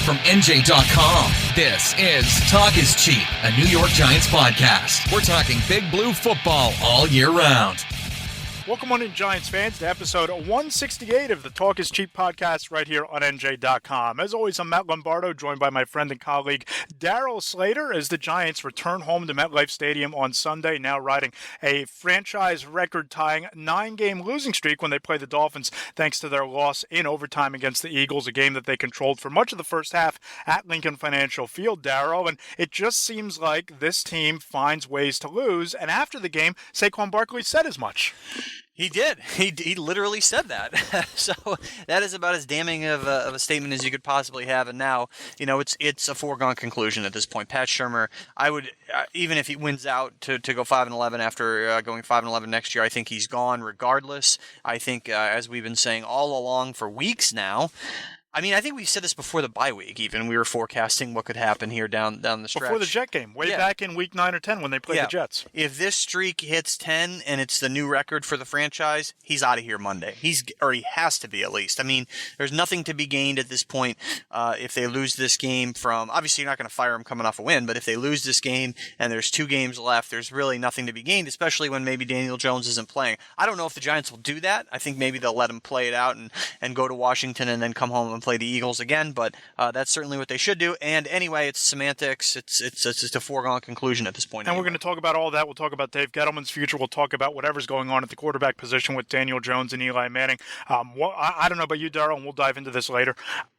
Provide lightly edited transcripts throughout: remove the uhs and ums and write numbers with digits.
From NJ.com, this is Talk is Cheap, a New York Giants podcast. We're talking Big Blue football all year round. Welcome on in, Giants fans, to episode 168 of the Talk is Cheap podcast right here on NJ.com. As always, I'm Matt Lombardo, joined by my friend and colleague Darryl Slater, as the Giants return home to MetLife Stadium on Sunday, now riding a franchise record-tying 9-game losing streak when they play the Dolphins, thanks to their loss in overtime against the Eagles, a game that they controlled for much of the first half at Lincoln Financial Field, Darryl. And it just seems like this team finds ways to lose. And after the game, Saquon Barkleys said as much. He did. He literally said that. So that is about as damning of a statement as you could possibly have. And now, it's a foregone conclusion at this point. Pat Shermer, I would, even if he wins out to go 5-11 after going 5-11 next year, I think he's gone regardless. I think, as we've been saying all along for weeks now, I think we said this before the bye week even. We were forecasting what could happen here down the stretch. Before the Jet game, back in week 9 or 10 when they played the Jets. If this streak hits 10 and it's the new record for the franchise, he's out of here Monday. He has to be at least. There's nothing to be gained at this point if they lose this game from, obviously you're not going to fire him coming off a win, but if they lose this game and there's 2 games left, there's really nothing to be gained, especially when maybe Daniel Jones isn't playing. I don't know if the Giants will do that. I think maybe they'll let him play it out and go to Washington and then come home and play the Eagles again, but that's certainly what they should do. And anyway, it's semantics. It's just a foregone conclusion at this point. And we're going to talk about all that. We'll talk about Dave Gettleman's future. We'll talk about whatever's going on at the quarterback position with Daniel Jones and Eli Manning. I don't know about you, Darryl, and we'll dive into this later.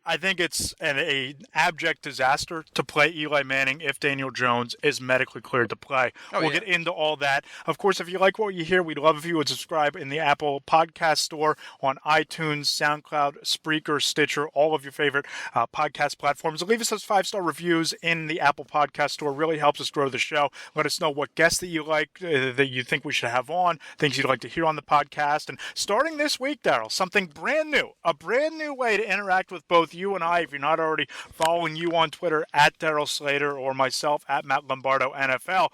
I think it's an abject disaster to play Eli Manning if Daniel Jones is medically cleared to play. We'll get into all that. Of course, if you like what you hear, we'd love if you would subscribe in the Apple Podcast Store, on iTunes, SoundCloud, Spreaker, Stitcher, all of your favorite podcast platforms. Leave us those 5-star reviews in the Apple Podcast Store. Really helps us grow the show. Let us know what guests that you like, that you think we should have on, things you'd like to hear on the podcast. And starting this week, Darryl, something brand new, a brand new way to interact with both you and I. If you're not already following you on Twitter at Darryl Slater or myself at Matt Lombardo NFL,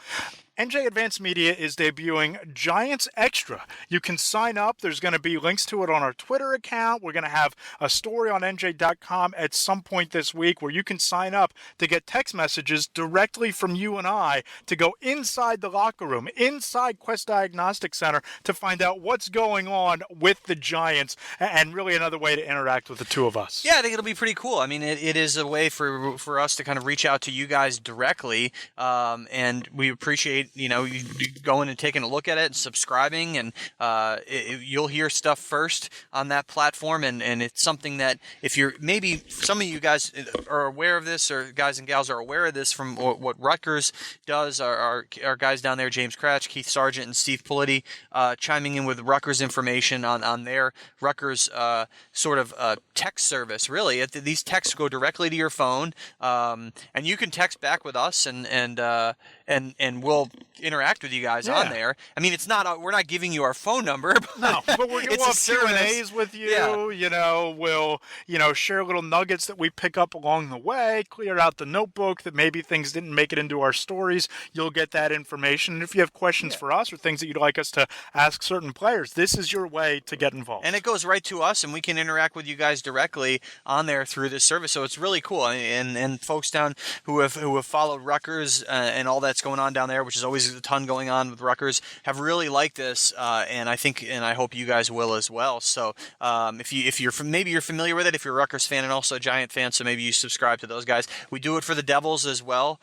NJ Advanced Media is debuting Giants Extra. You can sign up. There's going to be links to it on our Twitter account. We're going to have a story on NJ.com at some point this week where you can sign up to get text messages directly from you and I to go inside the locker room, inside Quest Diagnostic Center, to find out what's going on with the Giants, and really another way to interact with the two of us. Yeah, I think it'll be pretty cool. It is a way for us to kind of reach out to you guys directly, and we appreciate you going and taking a look at it and subscribing, and you'll hear stuff first on that platform, and it's something that if you're, maybe some of you guys are aware of this, or guys and gals are aware of this from what Rutgers does, our guys down there, James Cratch, Keith Sargent, and Steve Politi, chiming in with Rutgers information on their Rutgers sort of text service. Really, these texts go directly to your phone, and you can text back with us, and we'll interact with you guys on there. It's not, we're not giving you our phone number. No, but we'll have Q&As with you. Yeah. We'll, share little nuggets that we pick up along the way, clear out the notebook that maybe things didn't make it into our stories. You'll get that information. And if you have questions for us or things that you'd like us to ask certain players, this is your way to get involved. And it goes right to us, and we can interact with you guys directly on there through this service. So it's really cool. And folks down who have followed Rutgers and all that's going on down there, which is always a ton going on with Rutgers, have really liked this, and I hope you guys will as well. So if you're maybe you're familiar with it, if you're a Rutgers fan and also a Giant fan, so maybe you subscribe to those guys. We do it for the Devils as well,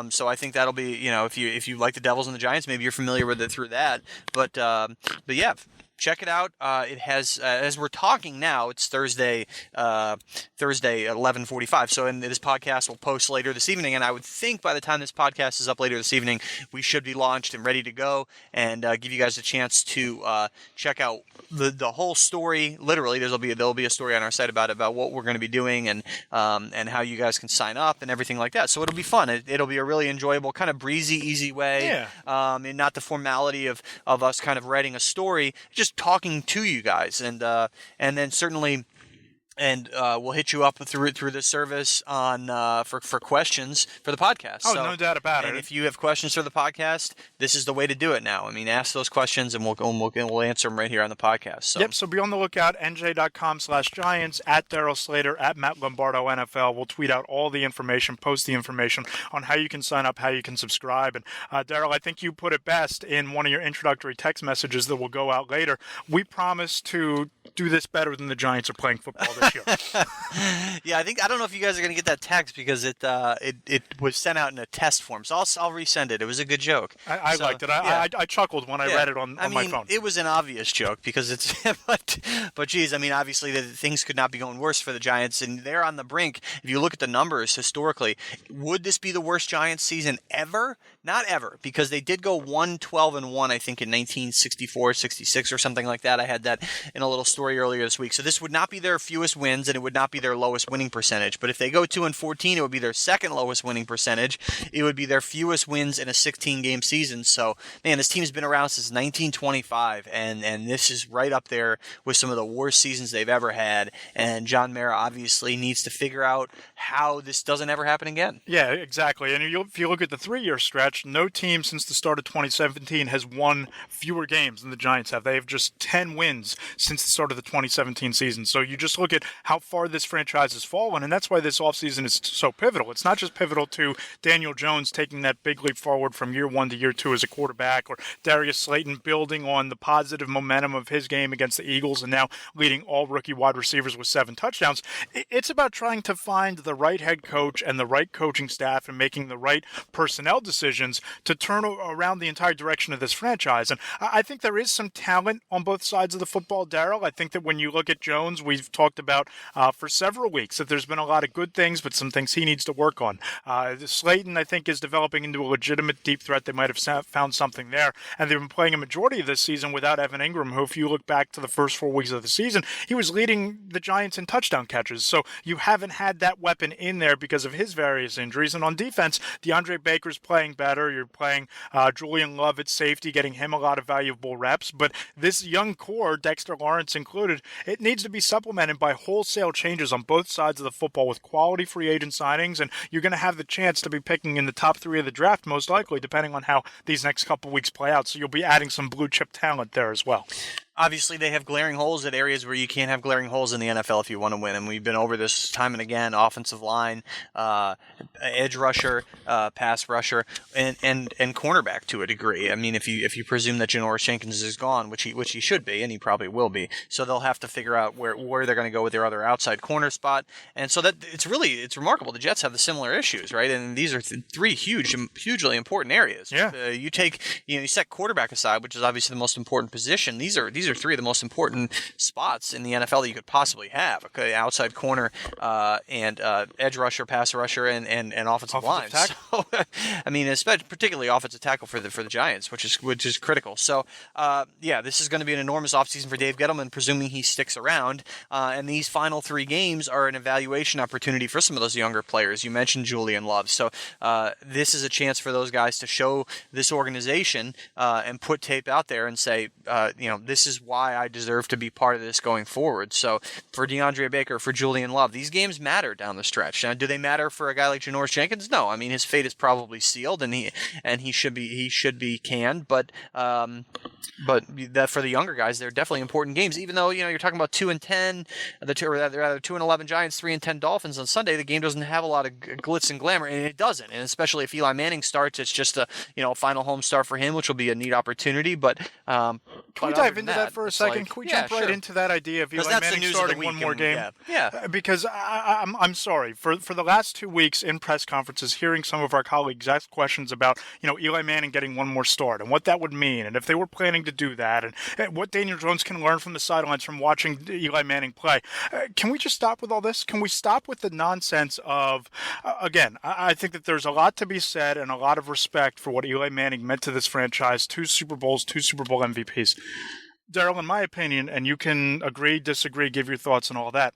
so I think that'll be, if you like the Devils and the Giants, maybe you're familiar with it through that. But yeah. Check it out. It has, as we're talking now, it's Thursday 11:45. So this podcast will post later this evening, and I would think by the time this podcast is up later this evening, we should be launched and ready to go, and give you guys a chance to check out the whole story. Literally, there'll be a story on our site about what we're going to be doing, and how you guys can sign up and everything like that. So it'll be fun. It'll be a really enjoyable, kind of breezy, easy way, and not the formality of us kind of writing a story, just talking to you guys, and then certainly And we'll hit you up through the service on for questions for the podcast. Oh, no doubt about it. And if you have questions for the podcast, this is the way to do it now. I mean, ask those questions, and we'll answer them right here on the podcast. So. Yep. So be on the lookout. NJ.com/Giants, at Darryl Slater, at Matt Lombardo NFL. We'll tweet out all the information, post the information on how you can sign up, how you can subscribe. And Darryl, I think you put it best in one of your introductory text messages that will go out later. We promise to do this better than the Giants are playing football this year. Yeah, I don't know if you guys are going to get that text because it was sent out in a test form. So I'll resend it. It was a good joke. I liked it. I chuckled when I read it on my phone. It was an obvious joke because it's but geez, I mean, obviously things could not be going worse for the Giants, and they're on the brink. If you look at the numbers historically, would this be the worst Giants season ever? Not ever, because they did go 1-12-1, I think, in 1964, 66 or something like that. I had that in a little story earlier this week. So this would not be their fewest wins, and it would not be their lowest winning percentage. But if they go 2-14, it would be their second lowest winning percentage. It would be their fewest wins in a 16-game season. So, man, this team's been around since 1925, and this is right up there with some of the worst seasons they've ever had. And John Mara obviously needs to figure out how this doesn't ever happen again. Yeah, exactly. And if you look at the 3-year stretch, no team since the start of 2017 has won fewer games than the Giants have. They have just 10 wins since the start of the 2017 season. So you just look at how far this franchise has fallen, and that's why this offseason is so pivotal. It's not just pivotal to Daniel Jones taking that big leap forward from year 1 to year 2 as a quarterback, or Darius Slayton building on the positive momentum of his game against the Eagles and now leading all rookie wide receivers with 7 touchdowns. It's about trying to find the right head coach and the right coaching staff and making the right personnel decisions to turn around the entire direction of this franchise. And I think there is some talent on both sides of the football, Darryl. I think that when you look at Jones, we've talked about for several weeks that there's been a lot of good things, but some things he needs to work on. Slayton, I think, is developing into a legitimate deep threat. They might have found something there. And they've been playing a majority of this season without Evan Ingram, who, if you look back to the first 4 weeks of the season, he was leading the Giants in touchdown catches. So you haven't had that weapon in there because of his various injuries. And on defense, DeAndre Baker's playing better. You're playing Julian Love at safety, getting him a lot of valuable reps. But this young core, Dexter Lawrence included, it needs to be supplemented by wholesale changes on both sides of the football with quality free agent signings. And you're going to have the chance to be picking in the top 3 of the draft, most likely, depending on how these next couple weeks play out. So you'll be adding some blue chip talent there as well. Obviously, they have glaring holes at areas where you can't have glaring holes in the NFL if you want to win. And we've been over this time and again: offensive line, edge rusher, pass rusher, and cornerback to a degree. I mean, if you presume that Janoris Jenkins is gone, which he should be, and he probably will be, so they'll have to figure out where they're going to go with their other outside corner spot. And so that it's remarkable. The Jets have the similar issues, right? And these are 3 hugely important areas. Yeah. You set quarterback aside, which is obviously the most important position. These are 3 of the most important spots in the NFL that you could possibly have. Okay, outside corner, and edge rusher, pass rusher, and offensive line. So, I mean, particularly offensive tackle for the Giants, which is critical. So, this is going to be an enormous offseason for Dave Gettleman, presuming he sticks around. And these final 3 games are an evaluation opportunity for some of those younger players. You mentioned Julian Love, so this is a chance for those guys to show this organization and put tape out there and say, this is why I deserve to be part of this going forward. So for DeAndre Baker, for Julian Love, these games matter down the stretch. Now, do they matter for a guy like Janoris Jenkins? No. I mean, his fate is probably sealed, and he should be canned. But that for the younger guys, they're definitely important games. Even though you're talking about 2-10, rather 2-11 Giants, 3-10 Dolphins on Sunday, the game doesn't have a lot of glitz and glamour, and it doesn't. And especially if Eli Manning starts, it's just a final home start for him, which will be a neat opportunity. But can we dive into that for a second? Can we jump right into that idea of Eli Manning starting one more game? Yeah. Because I'm sorry. For the last 2 weeks in press conferences, hearing some of our colleagues ask questions about, Eli Manning getting one more start and what that would mean, and if they were planning to do that, and what Daniel Jones can learn from the sidelines from watching Eli Manning play. Can we just stop with all this? Can we stop with the nonsense of, again, I think that there's a lot to be said and a lot of respect for what Eli Manning meant to this franchise, 2 Super Bowls, 2 Super Bowl MVPs. Darryl, in my opinion, and you can agree, disagree, give your thoughts and all that,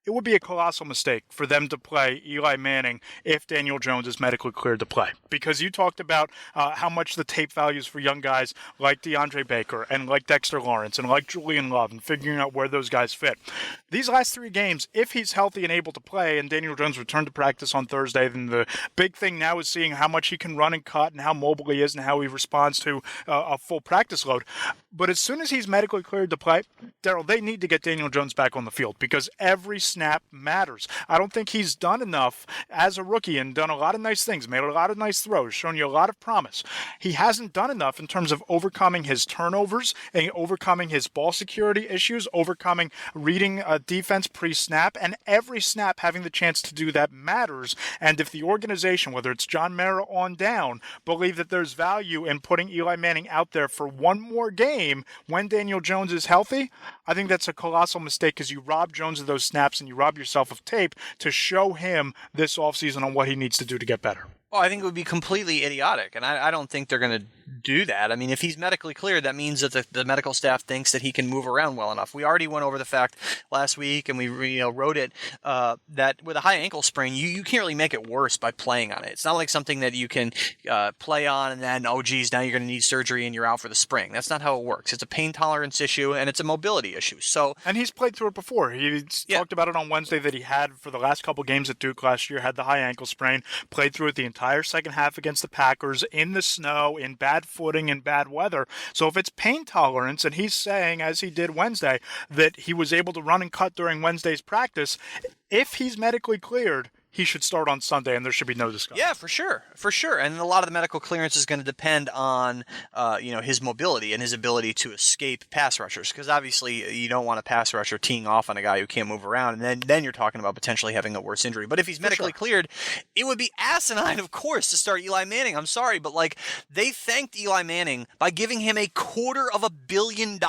it would be a colossal mistake for them to play Eli Manning if Daniel Jones is medically cleared to play. Because you talked about how much the tape values for young guys like DeAndre Baker and like Dexter Lawrence and like Julian Love and figuring out where those guys fit. These last 3 games, if he's healthy and able to play and Daniel Jones returned to practice on Thursday, then the big thing now is seeing how much he can run and cut and how mobile he is and how he responds to a full practice load. But as soon as he's medically cleared to play, Darryl, they need to get Daniel Jones back on the field because every snap matters. I don't think he's done enough as a rookie and done a lot of nice things, made a lot of nice throws, shown you a lot of promise. He hasn't done enough in terms of overcoming his turnovers and overcoming his ball security issues, overcoming reading a defense pre-snap, and every snap having the chance to do that matters. And if the organization, whether it's John Mara on down, believe that there's value in putting Eli Manning out there for one more game when Daniel Jones is healthy, I think that's a colossal mistake because you rob Jones of those snaps and you rob yourself of tape to show him this offseason on what he needs to do to get better. Well, I think it would be completely idiotic, and I don't think they're going to do that. I mean, if he's medically cleared, that means that the medical staff thinks that he can move around well enough. We already went over the fact last week, and we wrote it, that with a high ankle sprain, you can't really make it worse by playing on it. It's not like something that you can play on and then, oh, geez, now you're going to need surgery and you're out for the spring. That's not how it works. It's a pain tolerance issue, and it's a mobility issue. And he's played through it before. He talked about it on Wednesday that he had, for the last couple games at Duke last year, had the high ankle sprain, played through it the entire second half against the Packers in the snow, in bad footing, in bad weather. So if it's pain tolerance, and he's saying, as he did Wednesday, that he was able to run and cut during Wednesday's practice, if he's medically cleared, he should start on Sunday, and there should be no discussion. Yeah, for sure. And a lot of the medical clearance is going to depend on, his mobility and his ability to escape pass rushers. Because obviously, you don't want a pass rusher teeing off on a guy who can't move around, and then you're talking about potentially having a worse injury. But if he's medically cleared, it would be asinine, of course, to start Eli Manning. I'm sorry, but they thanked Eli Manning by giving him $250 million.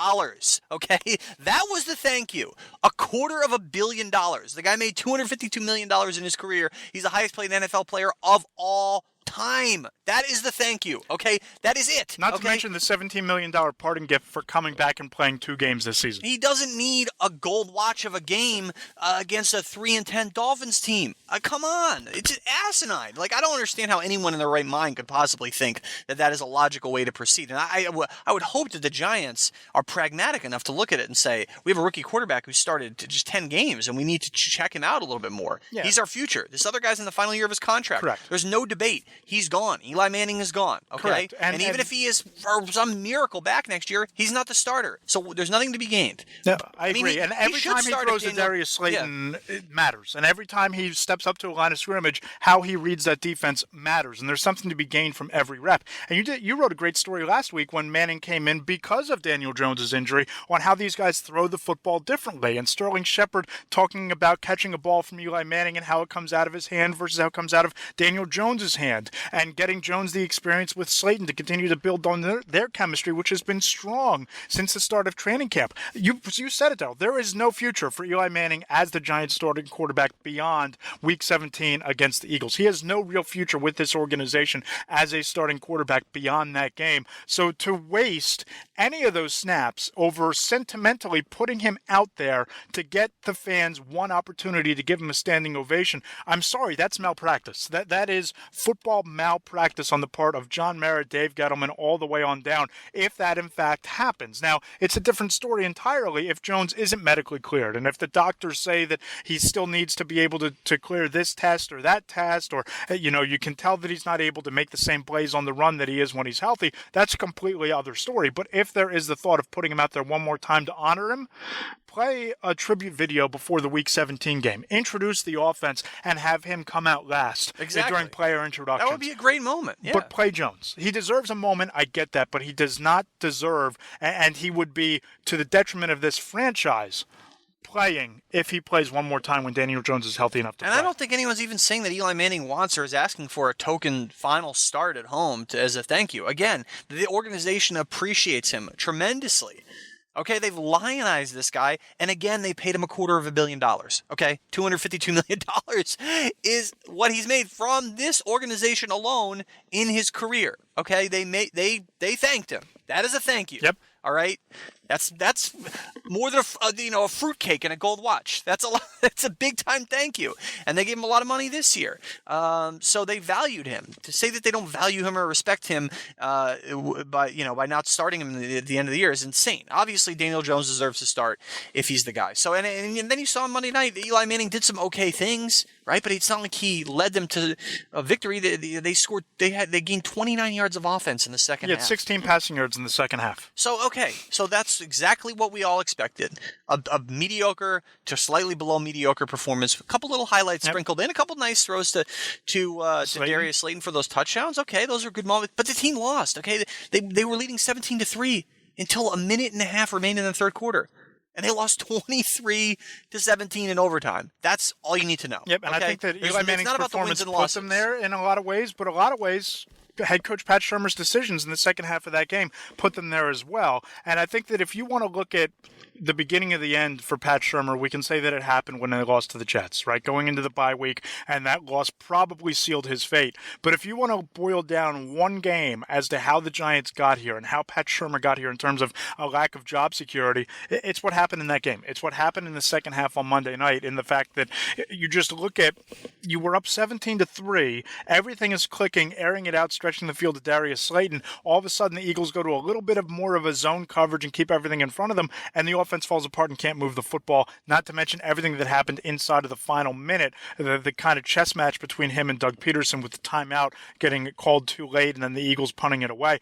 Okay, that was the thank you. $250 million. The guy made $252 million in his career. He's the highest paid NFL player of all time. That is the thank you. Okay, that is it. Not to mention the $17 million parting gift for coming back and playing 2 games this season. He doesn't need a gold watch of a game against a 3-10 Dolphins team. Come on, it's just asinine. I don't understand how anyone in their right mind could possibly think that is a logical way to proceed. And I would hope that the Giants are pragmatic enough to look at it and say, we have a rookie quarterback who started just 10 games, and we need to check him out a little bit more. Yeah. He's our future. This other guy's in the final year of his contract. Correct. There's no debate. He's gone. Eli Manning is gone. Okay, correct. And even if he is for some miracle back next year, he's not the starter. So there's nothing to be gained. No, I agree. And every time he throws to Darius Slayton, it matters. And every time he steps up to a line of scrimmage, how he reads that defense matters. And there's something to be gained from every rep. And you wrote a great story last week when Manning came in because of Daniel Jones' injury on how these guys throw the football differently. And Sterling Shepard talking about catching a ball from Eli Manning and how it comes out of his hand versus how it comes out of Daniel Jones' hand. And getting Jones the experience with Slayton to continue to build on their chemistry, which has been strong since the start of training camp. You said it, Darryl. There is no future for Eli Manning as the Giants starting quarterback beyond Week 17 against the Eagles. He has no real future with this organization as a starting quarterback beyond that game. So to waste any of those snaps over sentimentally putting him out there to get the fans one opportunity to give him a standing ovation, I'm sorry, that's malpractice. That is football malpractice on the part of John Mara, Dave Gettleman, all the way on down, if that in fact happens. Now, it's a different story entirely if Jones isn't medically cleared, and if the doctors say that he still needs to be able to clear this test or that test, or, you can tell that he's not able to make the same plays on the run that he is when he's healthy, that's a completely other story. But if there is the thought of putting him out there one more time to honor him, play a tribute video before the Week 17 game. Introduce the offense and have him come out last during player introductions. That would be a great moment. Yeah. But play Jones. He deserves a moment. I get that. But he does not deserve, and he would be to the detriment of this franchise, playing if he plays one more time when Daniel Jones is healthy enough to play. And I don't think anyone's even saying that Eli Manning wants or is asking for a token final start at home as a thank you. Again, the organization appreciates him tremendously. Okay, they've lionized this guy, and again, they paid him $250 million. Okay, $252 million is what he's made from this organization alone in his career. Okay, they thanked him. That is a thank you. Yep. All right. That's more than a fruitcake and a gold watch. That's a lot. That's a big time thank you. And they gave him a lot of money this year. So they valued him. To say that they don't value him or respect him by not starting him at the end of the year is insane. Obviously, Daniel Jones deserves to start if he's the guy. So and then you saw on Monday night, Eli Manning did some okay things, right? But it's not like he led them to a victory. They scored. They gained 29 yards of offense in the second half. 16 passing yards in the second half. So that's exactly what we all expected. A mediocre to slightly below mediocre performance. A couple little highlights sprinkled in. A couple nice throws to Darius Slayton for those touchdowns. Okay, those are good moments. But the team lost. Okay, they were leading 17-3 until a minute and a half remained in the third quarter. And they lost 23-17 in overtime. That's all you need to know. Yep, and I think that Eli Manning's performance put them there in a lot of ways, but a lot of ways, head coach Pat Shermer's decisions in the second half of that game put them there as well. And I think that if you want to look at the beginning of the end for Pat Shermer, we can say that it happened when they lost to the Jets, right? Going into the bye week, and that loss probably sealed his fate. But if you want to boil down one game as to how the Giants got here and how Pat Shermer got here in terms of a lack of job security, it's what happened in that game. It's what happened in the second half on Monday night, in the fact that you just look at, you were up 17-3, everything is clicking, airing it out, stretching the field to Darius Slayton. All of a sudden, the Eagles go to a little bit of more of a zone coverage and keep everything in front of them, and the offense falls apart and can't move the football, not to mention everything that happened inside of the final minute, the kind of chess match between him and Doug Peterson with the timeout getting called too late and then the Eagles punting it away.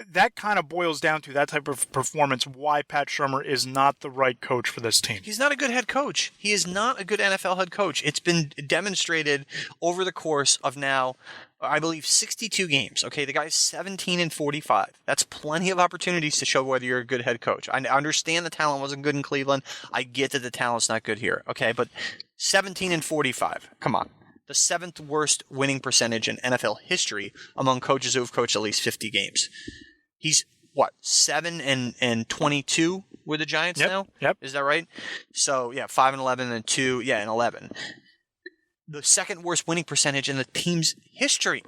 That kind of boils down to that type of performance, why Pat Shermer is not the right coach for this team. He's not a good head coach. He is not a good NFL head coach. It's been demonstrated over the course of now, I believe, 62 games. Okay, the guy's 17-45. That's plenty of opportunities to show whether you're a good head coach. I understand the talent wasn't good in Cleveland. I get that the talent's not good here. Okay, but 17-45. Come on. The 7th worst winning percentage in NFL history among coaches who have coached at least 50 games. He's 7-22 with the Giants now? Yep. Is that right? So 5-11 and 2, and 11. The 2nd worst winning percentage in the team's history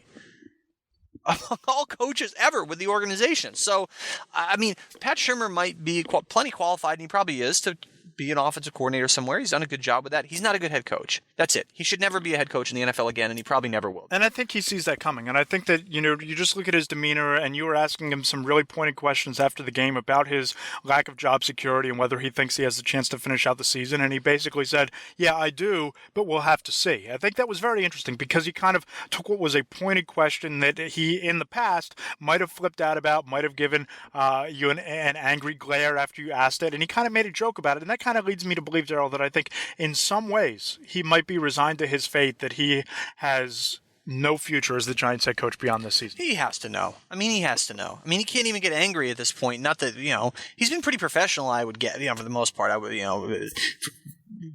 among all coaches ever with the organization. So, I mean, Pat Shermer might be plenty qualified, and he probably is, to be an offensive coordinator somewhere. He's done a good job with that. He's not a good head coach. That's it. He should never be a head coach in the NFL again, and he probably never will. And I think he sees that coming. And I think that, you just look at his demeanor, and you were asking him some really pointed questions after the game about his lack of job security and whether he thinks he has a chance to finish out the season. And he basically said, yeah, I do, but we'll have to see. I think that was very interesting because he kind of took what was a pointed question that he, in the past, might have flipped out about, might have given you an angry glare after you asked it, and he kind of made a joke about it. And that kind of leads me to believe, Darryl, that I think in some ways he might be resigned to his fate, that he has no future as the Giants head coach beyond this season. He has to know. He has to know. He can't even get angry at this point. Not that, he's been pretty professional, I would get, for the most part. I would,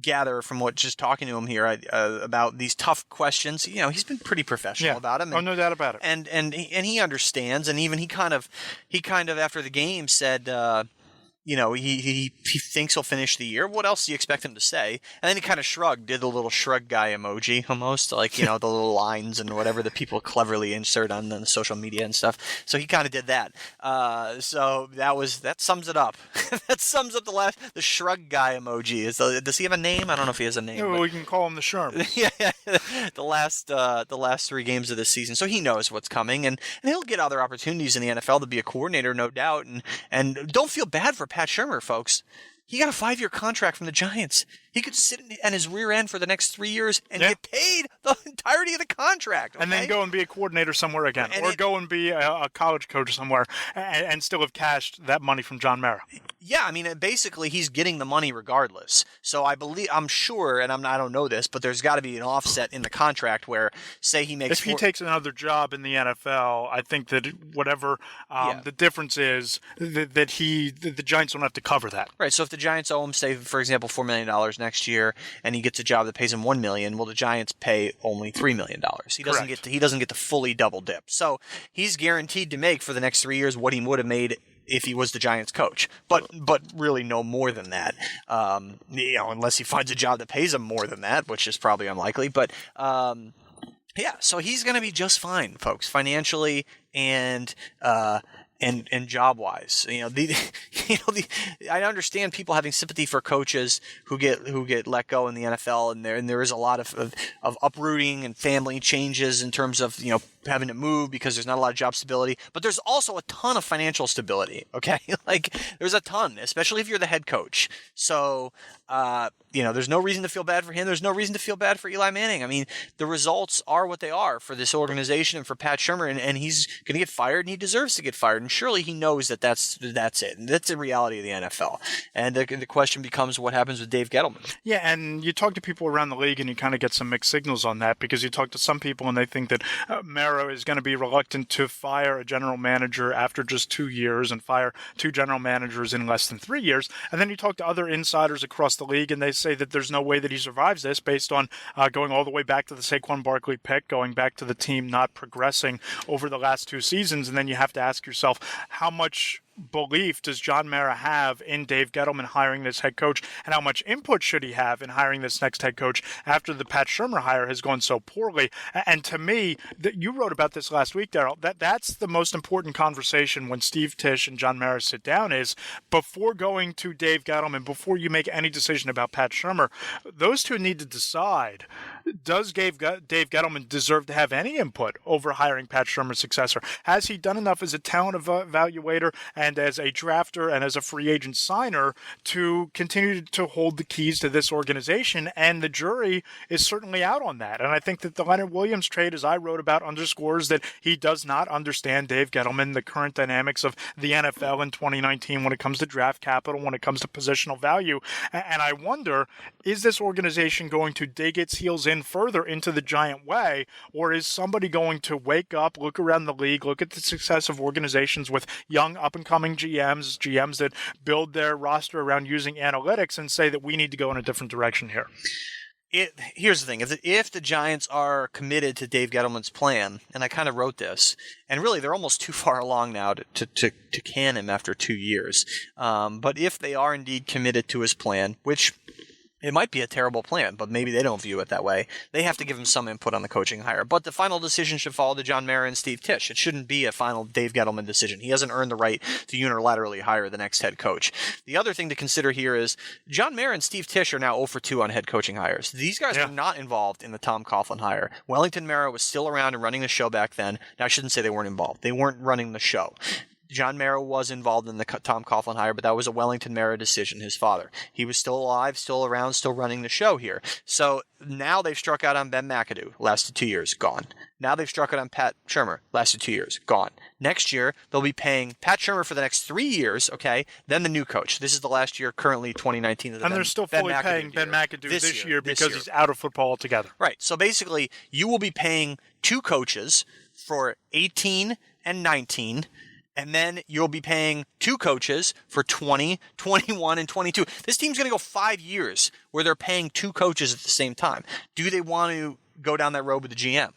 gather from what just talking to him here about these tough questions. He's been pretty professional about him. And, no doubt about it. And he understands. And even he kind of after the game said, he thinks he'll finish the year. What else do you expect him to say? And then he kind of shrugged, did the little shrug guy emoji almost, like, the little lines and whatever that people cleverly insert on the social media and stuff. So he kind of did that. So that sums it up. That sums up the shrug guy emoji. Does he have a name? I don't know if he has a name. Yeah, we can call him the Sherm. The last 3 games of this season. So he knows what's coming, and he'll get other opportunities in the NFL to be a coordinator, no doubt. And don't feel bad for Pat Shermer, folks. He got a 5-year contract from the Giants. He could sit on his rear end for the next 3 years and get paid the entirety of the contract. Okay? And then go and be a coordinator somewhere again. Or go and be a college coach somewhere and still have cashed that money from John Mara. Yeah, basically he's getting the money regardless. So I'm sure, and I don't know this, but there's got to be an offset in the contract where, say he makes... If he takes another job in the NFL, I think that whatever the difference is, that the Giants don't have to cover that. Right, so if the Giants owe him, say, for example, $4 million next year, and he gets a job that pays him $1 million, well, the Giants pay only $3 million. He doesn't get to fully double dip. So he's guaranteed to make for the next 3 years what he would have made if he was the Giants coach, but really no more than that. Unless he finds a job that pays him more than that, which is probably unlikely. But so he's going to be just fine, folks, financially and and job wise. I understand people having sympathy for coaches who get let go in the NFL, and there is a lot of uprooting and family changes in terms of having to move because there's not a lot of job stability. But there's also a ton of financial stability. Okay, like there's a ton, especially if you're the head coach. So there's no reason to feel bad for him. There's no reason to feel bad for Eli Manning. I mean, the results are what they are for this organization and for Pat Shermer, and he's going to get fired, and he deserves to get fired. And surely he knows that that's it. And that's the reality of the NFL. And the question becomes, what happens with Dave Gettleman? Yeah, and you talk to people around the league, and you kind of get some mixed signals on that, because you talk to some people, and they think that Mara is going to be reluctant to fire a general manager after just 2 years and fire 2 general managers in less than 3 years. And then you talk to other insiders across the league, and they say that there's no way that he survives this based on going all the way back to the Saquon Barkley pick, going back to the team not progressing over the last 2 seasons. And then you have to ask yourself, how much belief does John Mara have in Dave Gettleman hiring this head coach, and how much input should he have in hiring this next head coach after the Pat Shermer hire has gone so poorly? And to me, you wrote about this last week, Darryl, that's the most important conversation when Steve Tisch and John Mara sit down, is before going to Dave Gettleman, before you make any decision about Pat Shermer, those two need to decide, does Dave Gettleman deserve to have any input over hiring Pat Shermer's successor? Has he done enough as a talent evaluator and as a drafter and as a free agent signer to continue to hold the keys to this organization? And the jury is certainly out on that. And I think that the Leonard Williams trade, as I wrote about, underscores that he does not understand Dave Gettleman, the current dynamics of the NFL in 2019 when it comes to draft capital, when it comes to positional value. And I wonder, is this organization going to dig its heels in further into the Giant way, or is somebody going to wake up, look around the league, look at the success of organizations with young up-and-coming GMs that build their roster around using analytics, and say that we need to go in a different direction here? Here's the thing. If the Giants are committed to Dave Gettleman's plan, and I kind of wrote this, and really they're almost too far along now to can him after 2 years, but if they are indeed committed to his plan, which it might be a terrible plan, but maybe they don't view it that way, they have to give him some input on the coaching hire. But the final decision should fall to John Mara and Steve Tisch. It shouldn't be a final Dave Gettleman decision. He hasn't earned the right to unilaterally hire the next head coach. The other thing to consider here is John Mara and Steve Tisch are now 0 for 2 on head coaching hires. These guys were not involved in the Tom Coughlin hire. Wellington Mara was still around and running the show back then. Now, I shouldn't say they weren't involved. They weren't running the show. John Mara was involved in the Tom Coughlin hire, but that was a Wellington Mara decision, his father. He was still alive, still around, still running the show here. So now they've struck out on Ben McAdoo, lasted 2 years, gone. Now they've struck out on Pat Shermer, lasted 2 years, gone. Next year, they'll be paying Pat Shermer for the next 3 years, okay, then the new coach. This is the last year, currently 2019. And they're still fully paying Ben McAdoo this year because he's out of football altogether. Right, so basically, you will be paying 2 coaches for 18 and 19, and then you'll be paying 2 coaches for 20, 21, and 22. This team's going to go 5 years where they're paying 2 coaches at the same time. Do they want to go down that road with the GM?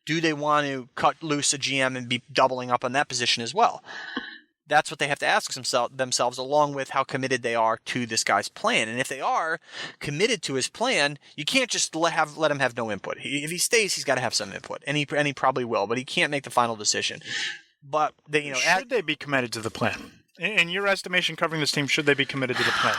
Do they want to cut loose a GM and be doubling up on that position as well? That's what they have to ask themselves, along with how committed they are to this guy's plan. And if they are committed to his plan, you can't just let him have no input. If he stays, he's got to have some input, and he probably will, but he can't make the final decision. But should they be committed to the plan? In your estimation, covering this team, should they be committed to the plan?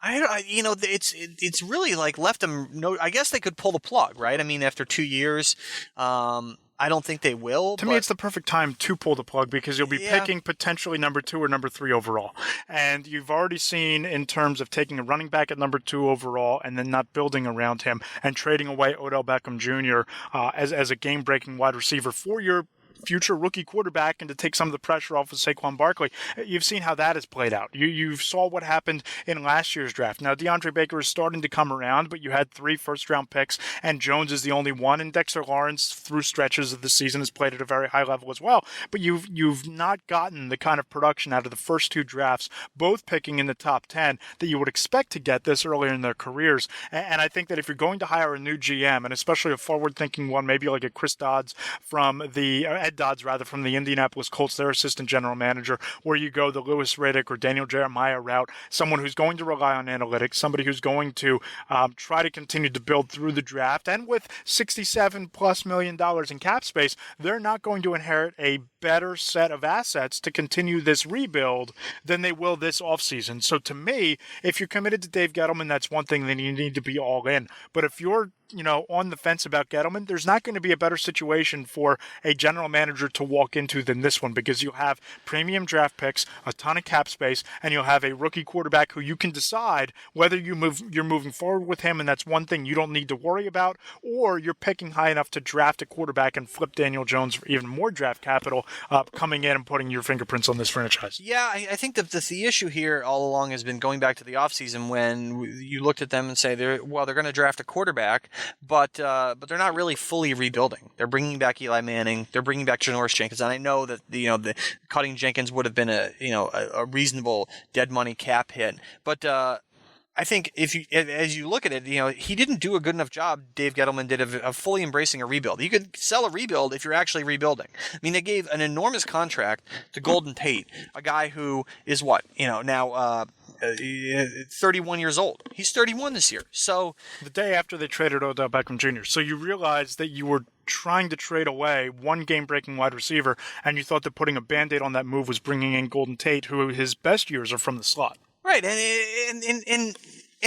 It's really like left them. No, I guess they could pull the plug, right? I mean, after 2 years, I don't think they will. To me, it's the perfect time to pull the plug, because you'll be picking potentially number 2 or number 3 overall. And you've already seen, in terms of taking a running back at number 2 overall and then not building around him and trading away Odell Beckham Jr. As a game-breaking wide receiver for your future rookie quarterback, and to take some of the pressure off of Saquon Barkley. You've seen how that has played out. You saw what happened in last year's draft. Now, DeAndre Baker is starting to come around, but you had 3 first-round picks, and Jones is the only one, and Dexter Lawrence, through stretches of the season, has played at a very high level as well. But you've not gotten the kind of production out of the first 2 drafts, both picking in the top 10, that you would expect to get this earlier in their careers. And I think that if you're going to hire a new GM, and especially a forward-thinking one, maybe like a Chris Dodds from the Ed Dodds, rather, from the Indianapolis Colts, their assistant general manager, where you go the Louis Riddick or Daniel Jeremiah route, someone who's going to rely on analytics, somebody who's going to try to continue to build through the draft. And with $67+ million in cap space, they're not going to inherit a better set of assets to continue this rebuild than they will this offseason. So to me, if you're committed to Dave Gettleman, that's one thing, then you need to be all in. But if you're on the fence about Gettleman, there's not going to be a better situation for a general manager to walk into than this one, because you'll have premium draft picks, a ton of cap space, and you'll have a rookie quarterback who you can decide whether you're moving forward with him, and that's one thing you don't need to worry about, or you're picking high enough to draft a quarterback and flip Daniel Jones for even more draft capital, coming in and putting your fingerprints on this franchise. Yeah, I think that the issue here all along has been going back to the offseason when you looked at them and say, they're going to draft a quarterback, but they're not really fully rebuilding. They're bringing back Eli Manning. They're bringing back Janoris Jenkins, and I know that the cutting Jenkins would have been a reasonable dead money cap hit, but. I think as you look at it, he didn't do a good enough job, Dave Gettleman did, of fully embracing a rebuild. You could sell a rebuild if you're actually rebuilding. I mean, they gave an enormous contract to Golden Tate, a guy who is now 31 years old. He's 31 this year. So the day after they traded Odell Beckham Jr. So you realize that you were trying to trade away one game-breaking wide receiver, and you thought that putting a Band-Aid on that move was bringing in Golden Tate, who his best years are from the slot. Right, and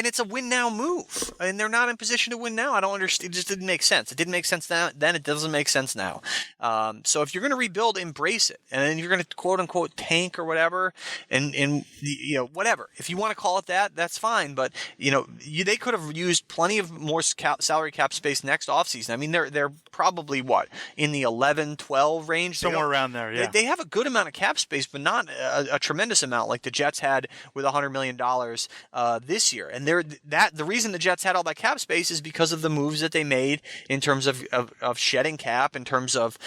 it's a win-now move, and they're not in position to win now. I don't understand. It just didn't make sense. It didn't make sense then. It doesn't make sense now. So if you're going to rebuild, embrace it, and then you're going to quote-unquote tank or whatever, and whatever. If you want to call it that, that's fine. But they could have used plenty of more salary cap space next offseason. I mean, they're probably in the 11-12 range, somewhere around there. Yeah, they have a good amount of cap space, but not a tremendous amount like the Jets had with $100 million this year. And the reason the Jets had all that cap space is because of the moves that they made in terms of shedding cap, in terms of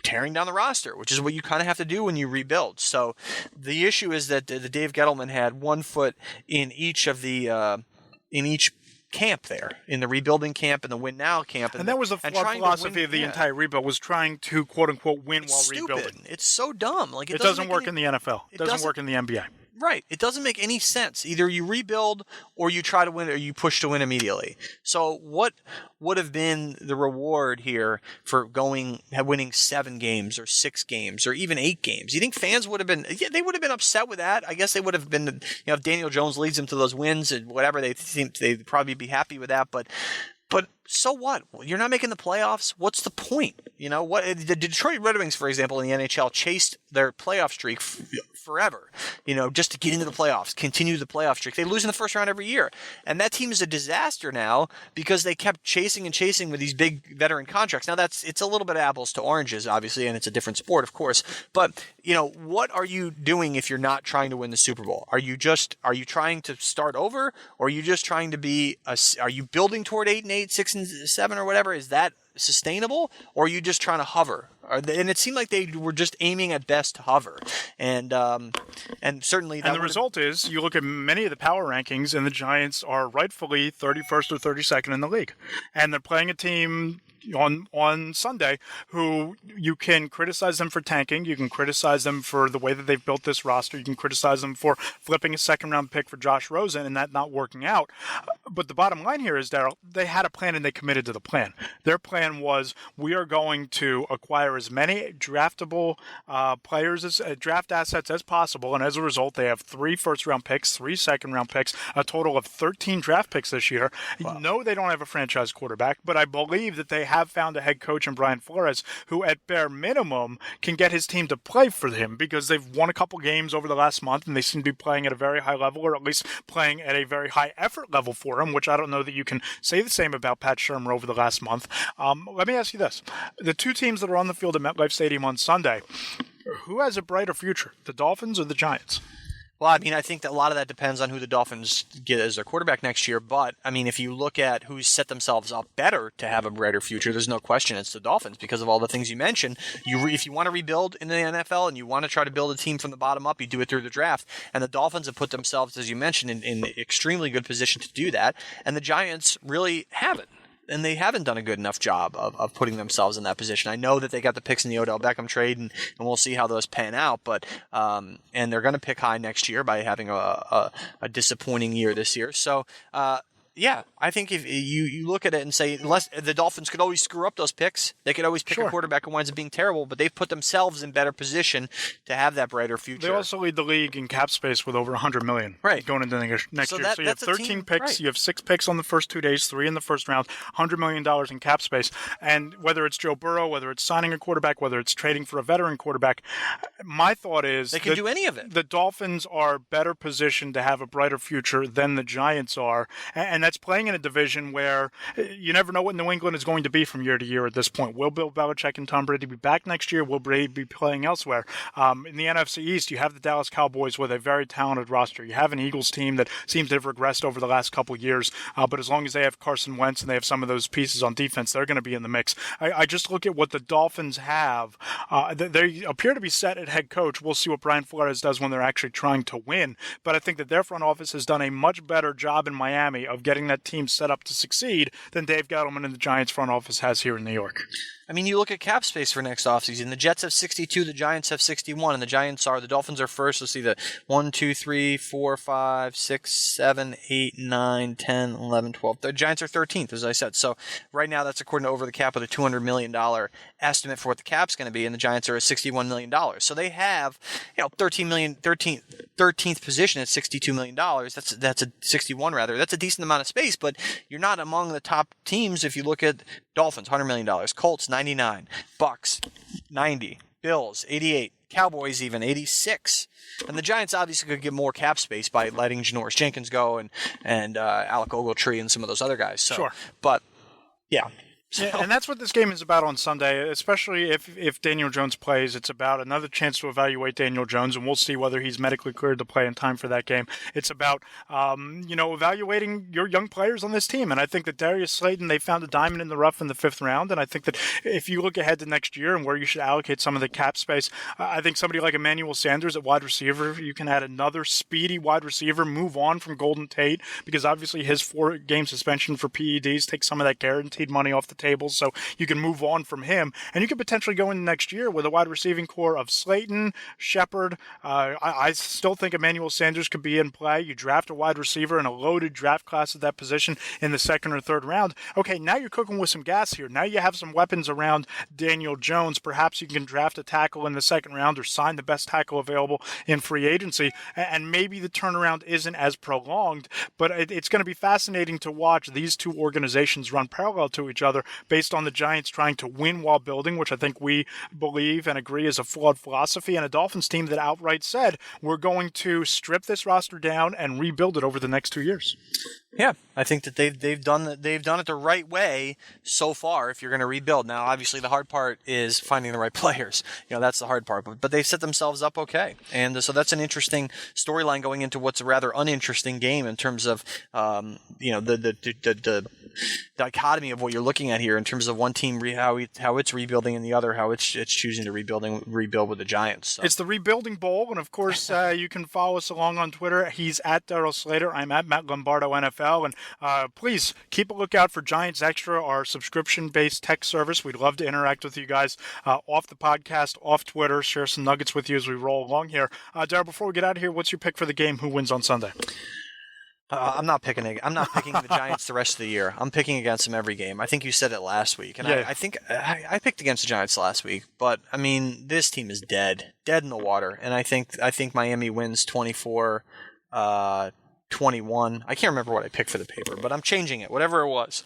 tearing down the roster, which is what you kind of have to do when you rebuild. So the issue is that the Dave Gettleman had 1 foot in each of the in each camp there, in the rebuilding camp and the win now camp, and that was the philosophy of the entire rebuild, was trying to quote unquote win while rebuilding. It's so dumb. Like it doesn't work in the NFL. It doesn't work in the NBA. Right. It doesn't make any sense. Either you rebuild or you try to win, or you push to win immediately. So what would have been the reward here for winning 7 games or 6 games or even 8 games? You think fans would have been? Yeah, they would have been upset with that. I guess they would have been. If Daniel Jones leads them to those wins and whatever, they'd probably be happy with that. But so what? You're not making the playoffs. What's the point? The Detroit Red Wings, for example, in the NHL, chased their playoff streak forever. Just to get into the playoffs, continue the playoff streak. They lose in the first round every year, and that team is a disaster now because they kept chasing with these big veteran contracts. Now it's a little bit apples to oranges, obviously, and it's a different sport, of course. But what are you doing if you're not trying to win the Super Bowl? Are you trying to start over, or are you just trying to be? Are you building toward 8-8, 6-7, or whatever? Is that sustainable, or are you just trying to hover? And it seemed like they were just aiming at best to hover, and certainly. And the result is, you look at many of the power rankings, and the Giants are rightfully 31st or 32nd in the league, and they're playing a team on Sunday who you can criticize them for tanking, you can criticize them for the way that they've built this roster, you can criticize them for flipping a second-round pick for Josh Rosen and that not working out. But the bottom line here is, Darryl, they had a plan and they committed to the plan. Their plan was, we are going to acquire as many draftable players, draft assets as possible, and as a result, they have 3 first-round picks, 3 second-round picks, a total of 13 draft picks this year. Wow. No, they don't have a franchise quarterback, but I believe that they have found a head coach in Brian Flores who, at bare minimum, can get his team to play for him, because they've won a couple games over the last month, and they seem to be playing at a very high level, or at least playing at a very high effort level for him, which I don't know that you can say the same about Pat Shermer over the last month. Let me ask you this. The 2 teams that are on the field at MetLife Stadium on Sunday, who has a brighter future, the Dolphins or the Giants? Well, I mean, I think that a lot of that depends on who the Dolphins get as their quarterback next year. But, I mean, if you look at who's set themselves up better to have a brighter future, there's no question it's the Dolphins, because of all the things you mentioned. If you want to rebuild in the NFL and you want to try to build a team from the bottom up, you do it through the draft. And the Dolphins have put themselves, as you mentioned, in extremely good position to do that. And the Giants really haven't. and they haven't done a good enough job of putting themselves in that position. I know that they got the picks in the Odell Beckham trade, and we'll see how those pan out. But and they're going to pick high next year by having a disappointing year this year. So. Yeah, I think if you look at it and say, unless the Dolphins could always screw up those picks, they could always pick a quarterback who winds up being terrible, but they've put themselves in better position to have that brighter future. They also lead the league in cap space with over $100 million going into next year. So you have 13 picks, you have 6 picks on the first 2 days, 3 in the first round, $100 million in cap space. And whether it's Joe Burrow, whether it's signing a quarterback, whether it's trading for a veteran quarterback, my thought is they can do any of it. The Dolphins are better positioned to have a brighter future than the Giants are, and that's playing in a division where you never know what New England is going to be from year to year at this point. Will Bill Belichick and Tom Brady be back next year? Will Brady be playing elsewhere? In the NFC East, you have the Dallas Cowboys with a very talented roster. You have an Eagles team that seems to have regressed over the last couple of years, but as long as they have Carson Wentz and they have some of those pieces on defense, they're going to be in the mix. I just look at what the Dolphins have. They appear to be set at head coach. We'll see what Brian Flores does when they're actually trying to win, but I think that their front office has done a much better job in Miami of getting that team set up to succeed than Dave Gettleman and the Giants front office has here in New York. I mean, you look at cap space for next offseason. The Jets have 62, the Giants have 61, and the Dolphins are first. Let's see, the 1, 2, 3, 4, 5, 6, 7, 8, 9, 10, 11, 12. The Giants are 13th, as I said. So right now that's according to Over the Cap with a $200 million estimate for what the cap's going to be, and the Giants are at $61 million. So they have 13th position at $62 million. That's a 61 rather. That's a decent amount of space, but you're not among the top teams if you look at Dolphins, $100 million. Colts, 99. Bucks, 90. Bills, 88. Cowboys even 86. And the Giants obviously could get more cap space by letting Janoris Jenkins go and Alec Ogletree and some of those other guys. So, but yeah. Yeah, and that's what this game is about on Sunday, especially if Daniel Jones plays. It's about another chance to evaluate Daniel Jones, and we'll see whether he's medically cleared to play in time for that game. It's about, evaluating your young players on this team. And I think that Darius Slayton, they found a diamond in the rough in the 5th round. And I think that if you look ahead to next year and where you should allocate some of the cap space, I think somebody like Emmanuel Sanders at wide receiver, you can add another speedy wide receiver, move on from Golden Tate, because obviously his 4-game suspension for PEDs takes some of that guaranteed money off the table, so you can move on from him, and you could potentially go in next year with a wide receiving core of Slayton, Shepard. I still think Emmanuel Sanders could be in play. You draft a wide receiver in a loaded draft class at that position in the 2nd or 3rd round. Okay, now you're cooking with some gas here. Now you have some weapons around Daniel Jones. Perhaps you can draft a tackle in the 2nd round or sign the best tackle available in free agency, and maybe the turnaround isn't as prolonged, but it's going to be fascinating to watch these two organizations run parallel to each other based on the Giants trying to win while building, which I think we believe and agree is a flawed philosophy, and a Dolphins team that outright said, we're going to strip this roster down and rebuild it over the next 2 years. Yeah, I think that they've done it the right way so far. If you're going to rebuild, now obviously the hard part is finding the right players. That's the hard part. But they've set themselves up okay, and so that's an interesting storyline going into what's a rather uninteresting game in terms of the dichotomy of what you're looking at here in terms of one team how it's rebuilding and the other how it's choosing to rebuild with the Giants. So. It's the Rebuilding Bowl, and of course you can follow us along on Twitter. He's at Darryl Slater. I'm at Matt Lombardo NFL. And please keep a lookout for Giants Extra, our subscription-based tech service. We'd love to interact with you guys off the podcast, off Twitter, share some nuggets with you as we roll along here. Darryl, before we get out of here, what's your pick for the game? Who wins on Sunday? I'm not picking the Giants the rest of the year. I'm picking against them every game. I think you said it last week, and I think I picked against the Giants last week. But I mean, this team is dead in the water, and I think Miami wins 24. 21. I can't remember what I picked for the paper, but I'm changing it. Whatever it was.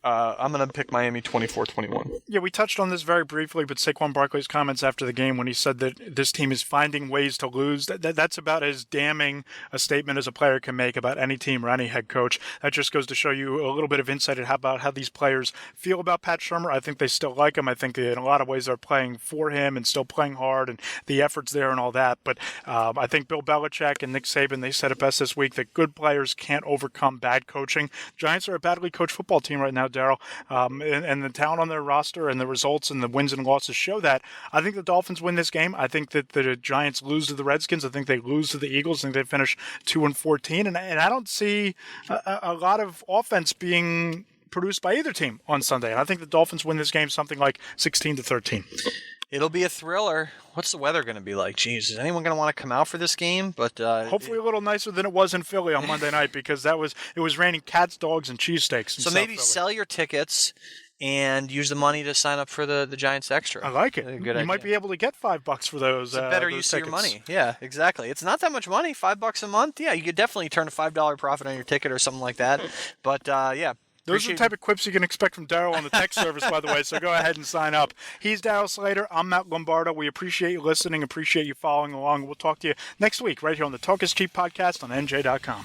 I'm going to pick Miami 24-21. Yeah, we touched on this very briefly, but Saquon Barkleys' comments after the game when he said that this team is finding ways to lose, that's about as damning a statement as a player can make about any team or any head coach. That just goes to show you a little bit of insight about how these players feel about Pat Shermer. I think they still like him. I think in a lot of ways they're playing for him and still playing hard, and the effort's there and all that. But I think Bill Belichick and Nick Saban, they said it best this week that good players can't overcome bad coaching. Giants are a badly coached football team right now, Darryl, and the talent on their roster and the results and the wins and losses show that. I think the Dolphins win this game. I think that the Giants lose to the Redskins. I think they lose to the Eagles. I think they finish 2-14, and I don't see a lot of offense being produced by either team on Sunday. And I think the Dolphins win this game something like 16-13. It'll be a thriller. What's the weather going to be like? Jeez, is anyone going to want to come out for this game? But hopefully a little nicer than it was in Philly on Monday night, because it was raining cats, dogs, and cheesesteaks. So maybe sell your tickets and use the money to sign up for the Giants Extra. I like it. Good you idea. might be able to get $5 for those. It's a better those use tickets. of your money. Yeah, exactly. It's not that much money, $5 a month. Yeah, you could definitely turn a $5 profit on your ticket or something like that. But yeah. Those are the type of quips you can expect from Darryl on the text service, by the way, so go ahead and sign up. He's Darryl Slater. I'm Matt Lombardo. We appreciate you listening, appreciate you following along. We'll talk to you next week right here on the Talk is Cheap podcast on NJ.com.